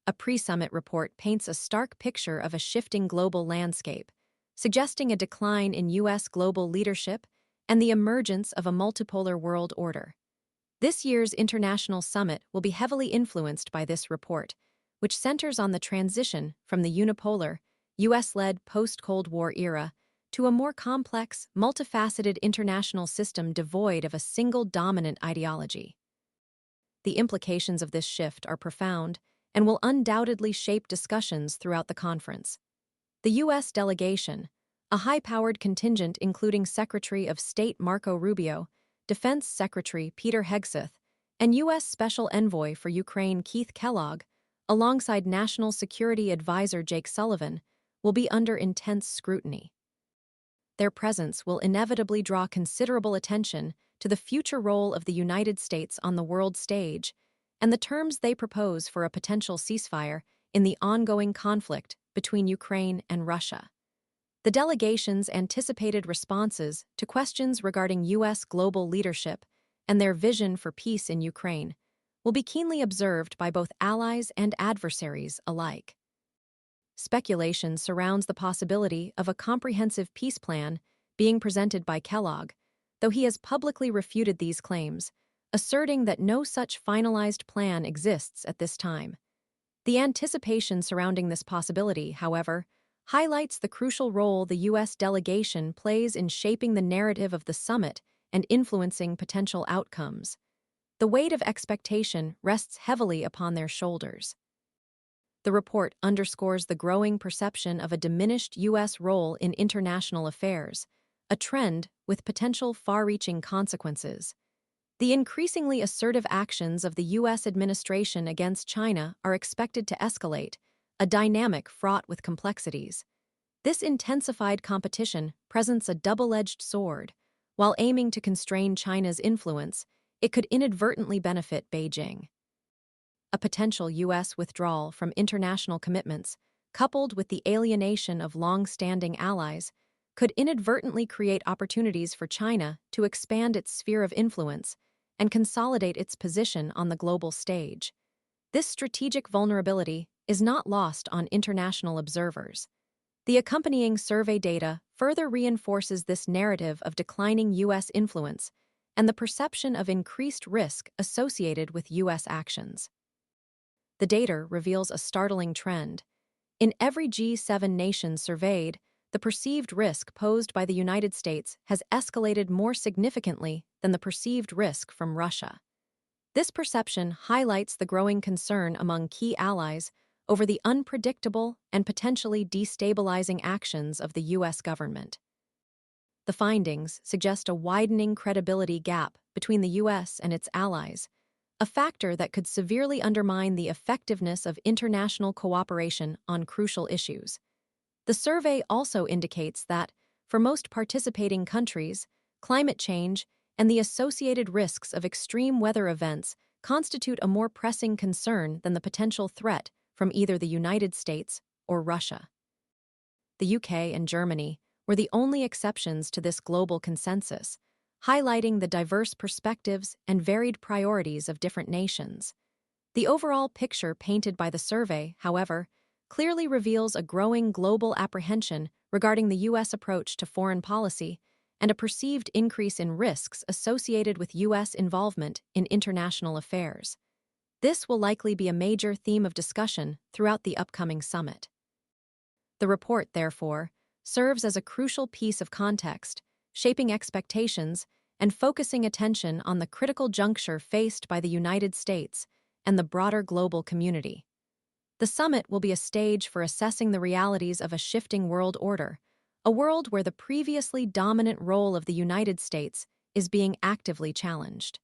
A pre-summit report paints a stark picture of a shifting global landscape, suggesting a decline in U.S. global leadership and the emergence of a multipolar world order. This year's international summit will be heavily influenced by this report, which centers on the transition from the unipolar, U.S.-led post-Cold War era to a more complex, multifaceted international system devoid of a single dominant ideology. The implications of this shift are profound and will undoubtedly shape discussions throughout the conference. The U.S. delegation, a high-powered contingent including Secretary of State Marco Rubio, Defense Secretary Peter Hegseth, and U.S. Special Envoy for Ukraine Keith Kellogg, alongside National Security Advisor Jake Sullivan, will be under intense scrutiny. Their presence will inevitably draw considerable attention to the future role of the United States on the world stage and the terms they propose for a potential ceasefire in the ongoing conflict between Ukraine and Russia. The delegation's anticipated responses to questions regarding U.S. global leadership and their vision for peace in Ukraine will be keenly observed by both allies and adversaries alike. Speculation surrounds the possibility of a comprehensive peace plan being presented by Kellogg, though he has publicly refuted these claims, asserting that no such finalized plan exists at this time. The anticipation surrounding this possibility, however, highlights the crucial role the U.S. delegation plays in shaping the narrative of the summit and influencing potential outcomes. The weight of expectation rests heavily upon their shoulders. The report underscores the growing perception of a diminished U.S. role in international affairs, a trend with potential far-reaching consequences. The increasingly assertive actions of the U.S. administration against China are expected to escalate, a dynamic fraught with complexities. This intensified competition presents a double-edged sword. While aiming to constrain China's influence, it could inadvertently benefit Beijing. A potential U.S. withdrawal from international commitments, coupled with the alienation of long-standing allies, could inadvertently create opportunities for China to expand its sphere of influence and consolidate its position on the global stage. This strategic vulnerability is not lost on international observers. The accompanying survey data further reinforces this narrative of declining U.S. influence and the perception of increased risk associated with U.S. actions. The data reveals a startling trend. In every G7 nation surveyed, the perceived risk posed by the United States has escalated more significantly than the perceived risk from Russia. This perception highlights the growing concern among key allies over the unpredictable and potentially destabilizing actions of the U.S. government. The findings suggest a widening credibility gap between the U.S. and its allies, a factor that could severely undermine the effectiveness of international cooperation on crucial issues. The survey also indicates that, for most participating countries, climate change and the associated risks of extreme weather events constitute a more pressing concern than the potential threat from either the United States or Russia. The UK and Germany were the only exceptions to this global consensus, highlighting the diverse perspectives and varied priorities of different nations. The overall picture painted by the survey, however, clearly reveals a growing global apprehension regarding the U.S. approach to foreign policy and a perceived increase in risks associated with U.S. involvement in international affairs. This will likely be a major theme of discussion throughout the upcoming summit. The report, therefore, serves as a crucial piece of context, shaping expectations and focusing attention on the critical juncture faced by the United States and the broader global community. The summit will be a stage for assessing the realities of a shifting world order, a world where the previously dominant role of the United States is being actively challenged.